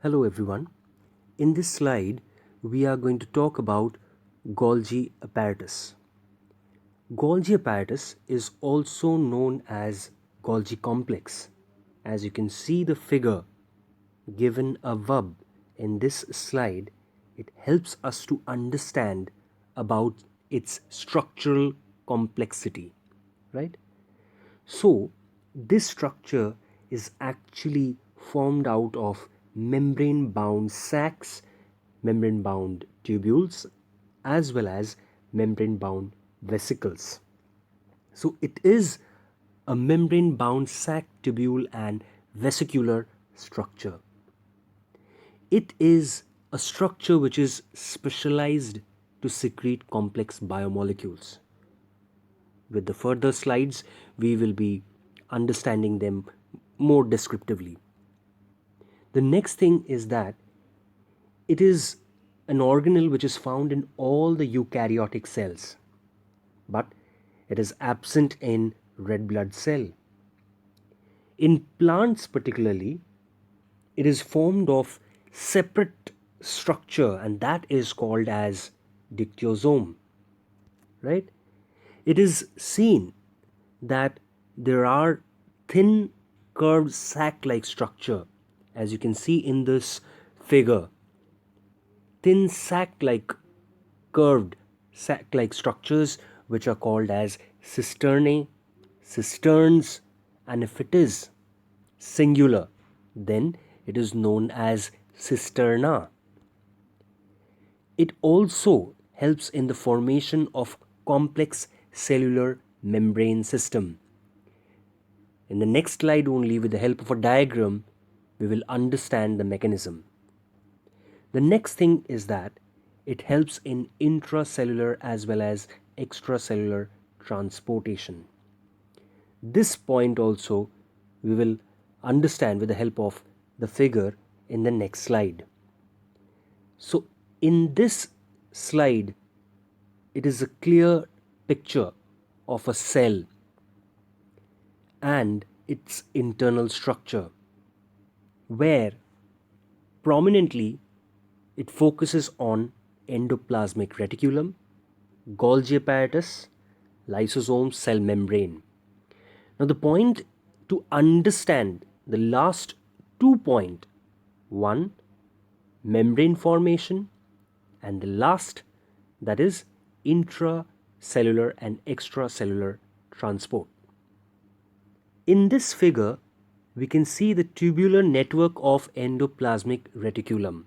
Hello everyone. In this slide, we are going to talk about Golgi apparatus. Golgi apparatus is also known as Golgi complex. As you can see the figure given above in this slide, it helps us to understand about its structural complexity, right? So, this structure is actually formed out of membrane bound sacs, membrane bound tubules, as well as membrane bound vesicles. So, it is a membrane bound sac, tubule, and vesicular structure. It is a structure which is specialized to secrete complex biomolecules. With the further slides, we will be understanding them more descriptively. The next thing is that it is an organelle which is found in all the eukaryotic cells, but it is absent in red blood cell. In plants particularly, it is formed of separate structure, and that is called as dictyosome, right? It is seen that there are thin curved sac-like structure, as you can see in this figure. Thin sac-like curved sac-like structures which are called as cisternae, cisterns, and if it is singular, then it is known as cisterna. It also helps in the formation of complex cellular membrane system. In the next slide only, with the help of a diagram, we will understand the mechanism. The next thing is that it helps in intracellular as well as extracellular transportation. This point also we will understand with the help of the figure in the next slide. So in this slide, it is a clear picture of a cell and its internal structure, where prominently it focuses on endoplasmic reticulum, Golgi apparatus, lysosome, cell membrane. Now the point to understand the last 2 points, one, membrane formation, and the last, that is intracellular and extracellular transport. In this figure, we can see the tubular network of endoplasmic reticulum.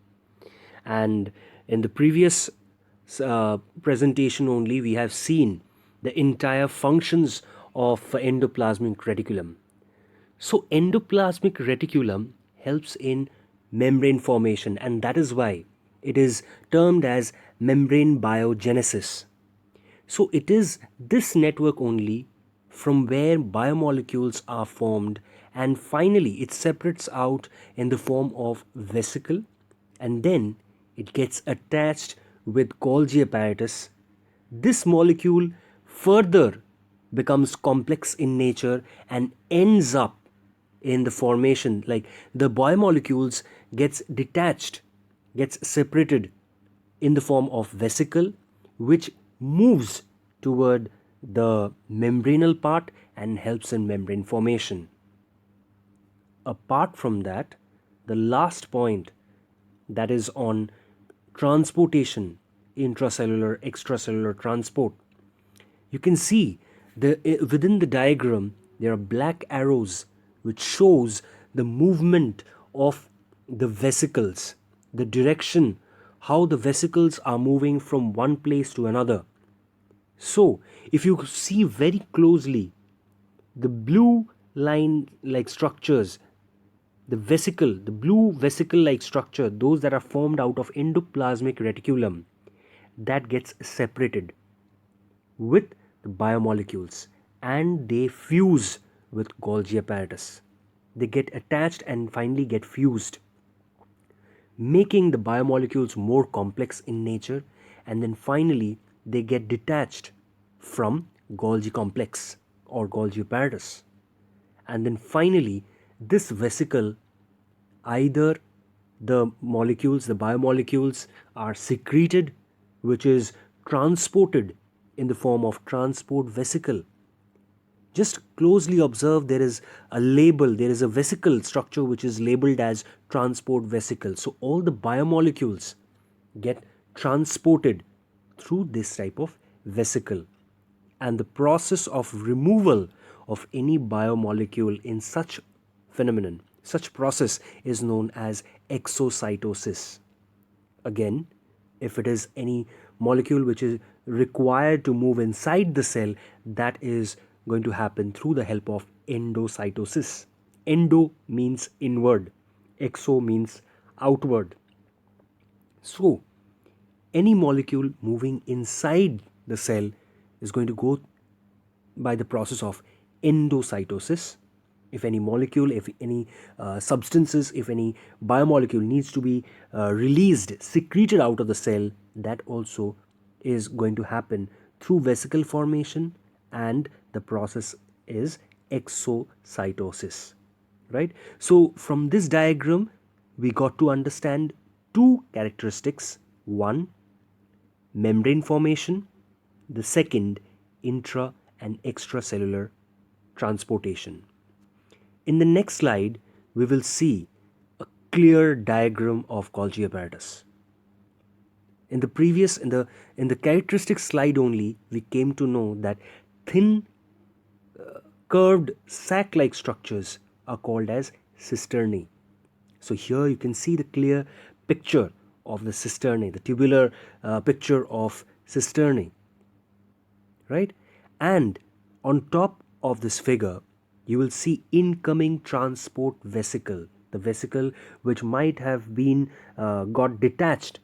And in the previous presentation only, we have seen the entire functions of endoplasmic reticulum. So endoplasmic reticulum helps in membrane formation, and that is why it is termed as membrane biogenesis. So it is this network only from where biomolecules are formed, and finally it separates out in the form of vesicle, and then it gets attached with Golgi apparatus. This molecule further becomes complex in nature and ends up in the formation, like the biomolecules gets detached, gets separated in the form of vesicle, which moves toward the membranal part and helps in membrane formation. Apart from that, the last point, that is on transportation, intracellular, extracellular transport. You can see within the diagram there are black arrows which shows the movement of the vesicles, the direction, how the vesicles are moving from one place to another. So if you see very closely, the blue line like structures, the vesicle, the blue vesicle like structure, those that are formed out of endoplasmic reticulum, that gets separated with the biomolecules and they fuse with Golgi apparatus. They get attached and finally get fused, making the biomolecules more complex in nature, and then finally they get detached from Golgi complex or Golgi apparatus. And then finally this vesicle either The molecules, the biomolecules, are secreted, which is transported in the form of transport vesicle. Just closely observe, there is a label, there is a vesicle structure which is labeled as transport vesicle. So all the biomolecules get transported through this type of vesicle. And the process of removal of any biomolecule in such phenomenon, such process is known as exocytosis. Again, if it is any molecule which is required to move inside the cell, that is going to happen through the help of endocytosis. Endo means inward, exo means outward. So any molecule moving inside the cell is going to go by the process of endocytosis. If any molecule, if any substances, if any biomolecule needs to be released, secreted out of the cell, that also is going to happen through vesicle formation, and the process is exocytosis. Right? So from this diagram, we got to understand two characteristics. One, membrane formation. The second, intra and extracellular transportation. In the next slide, we will see a clear diagram of Golgi apparatus. In the previous, in the characteristic slide only, we came to know that thin, curved sac-like structures are called as cisternae. So here you can see the clear picture of the cisternae, the tubular picture of cisternae, right? And on top of this figure, you will see incoming transport vesicle, the vesicle which might have been got detached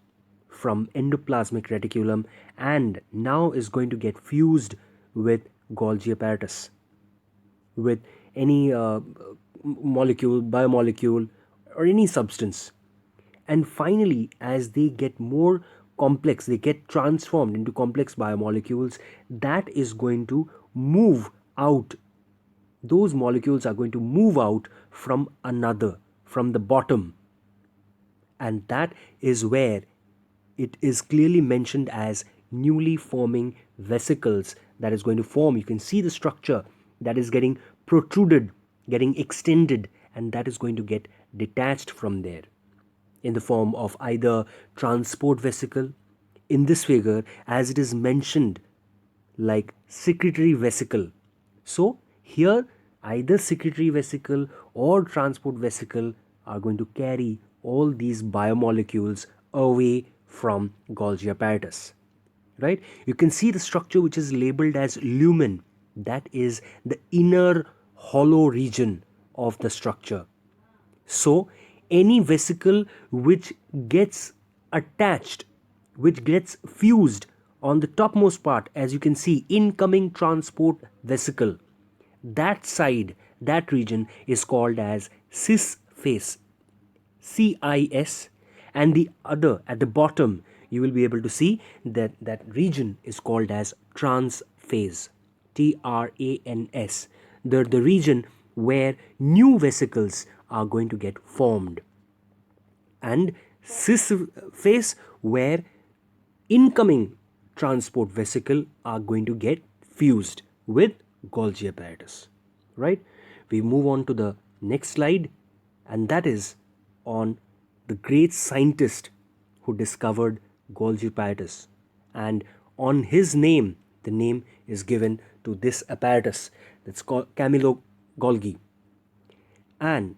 from endoplasmic reticulum and now is going to get fused with Golgi apparatus, with any molecule, biomolecule, or any substance. And finally, as they get more complex, they get transformed into complex biomolecules, that is going to move out. Those molecules are going to move out from another, from the bottom. And that is where it is clearly mentioned as newly forming vesicles that is going to form. You can see the structure that is getting protruded, getting extended, and that is going to get detached from there in the form of either transport vesicle, in this figure as it is mentioned, like secretory vesicle. So here either secretory vesicle or transport vesicle are going to carry all these biomolecules away from Golgi apparatus. Right? You can see the structure which is labeled as lumen. That is the inner hollow region of the structure. So any vesicle which gets attached, which gets fused on the topmost part, as you can see, incoming transport vesicle, that side, that region is called as cis face, CIS, and the other at the bottom you will be able to see that that region is called as trans phase, TRANS, the region where new vesicles are going to get formed, and cis phase where incoming transport vesicle are going to get fused with Golgi apparatus. Right? We move on to the next slide, and that is on the great scientist who discovered Golgi apparatus. And on his name, the name is given to this apparatus that's called Camillo Golgi. And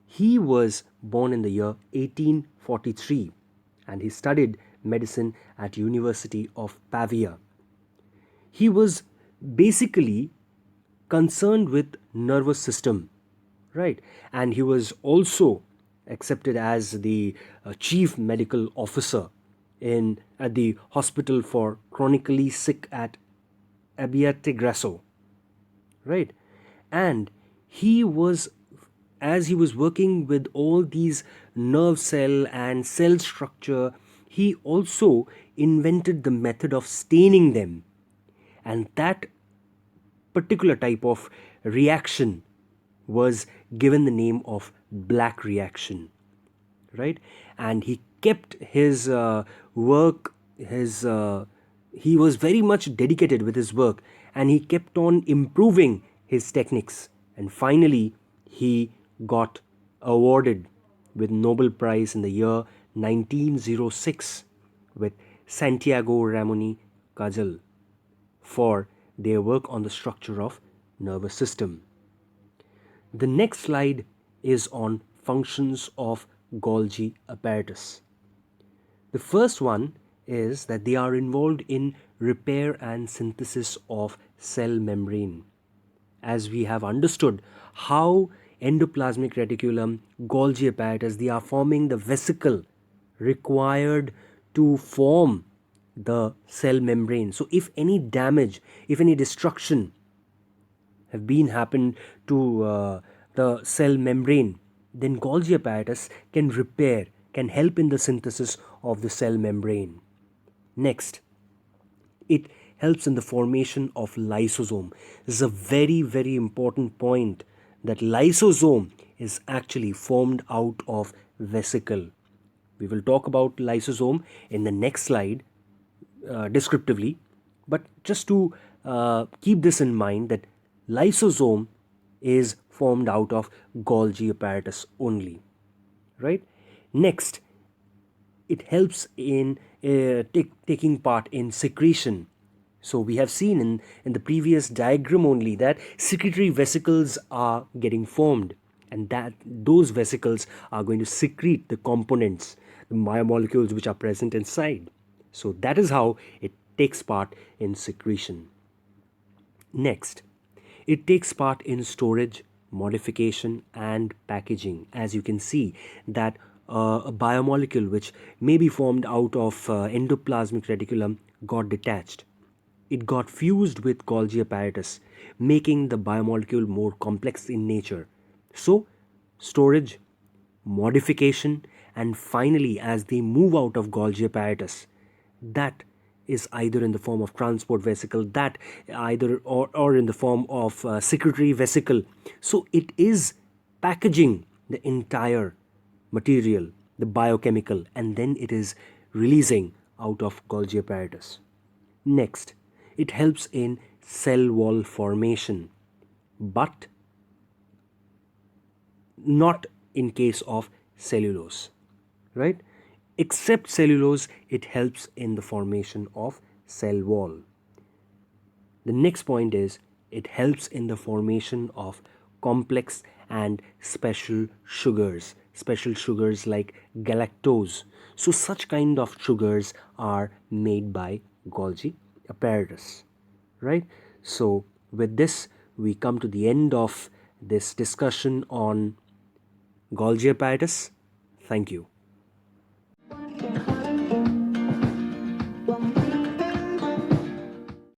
he was born in the year 1843 and he studied medicine at University of Pavia. He was basically concerned with nervous system, right? And he was also accepted as the chief medical officer in at the hospital for chronically sick at Abbiategrasso, right? And he was, as he was working with all these nerve cell and cell structure, he also invented the method of staining them, and that particular type of reaction was given the name of black reaction. right? And he kept his work, he was very much dedicated with his work, and he kept on improving his techniques. And finally, he got awarded with Nobel Prize in the year 1906 with Santiago Ramon Cajal for their work on the structure of nervous system. The next slide is on functions of Golgi apparatus. The first one is that they are involved in repair and synthesis of cell membrane. As we have understood how endoplasmic reticulum, Golgi apparatus, they are forming the vesicle required to form the cell membrane. So if any damage, if any destruction have been happened to the cell membrane, then Golgi apparatus can repair, can help in the synthesis of the cell membrane. Next, it helps in the formation of lysosome. This is a very, very important point, that lysosome is actually formed out of vesicle. We will talk about lysosome in the next slide descriptively, but just to keep this in mind, that lysosome is formed out of Golgi apparatus only, right? Next, it helps in taking part in secretion. So we have seen in the previous diagram only that secretory vesicles are getting formed, and that those vesicles are going to secrete the components, the biomolecules which are present inside. So that is how it takes part in secretion. Next, it takes part in storage, modification, and packaging. As you can see, that a biomolecule which may be formed out of endoplasmic reticulum got detached. It got fused with Golgi apparatus, making the biomolecule more complex in nature. So, storage, modification, and finally, as they move out of Golgi apparatus, that is either in the form of transport vesicle, that either or in the form of secretory vesicle. So it is packaging the entire material, the biochemical, and then it is releasing out of Golgi apparatus. Next, it helps in cell wall formation, but not in case of cellulose, right? Except cellulose, it helps in the formation of cell wall. The next point is it helps in the formation of complex and special sugars like galactose. So such kind of sugars are made by Golgi apparatus, right? So with this, we come to the end of this discussion on Golgi apparatus. Thank you.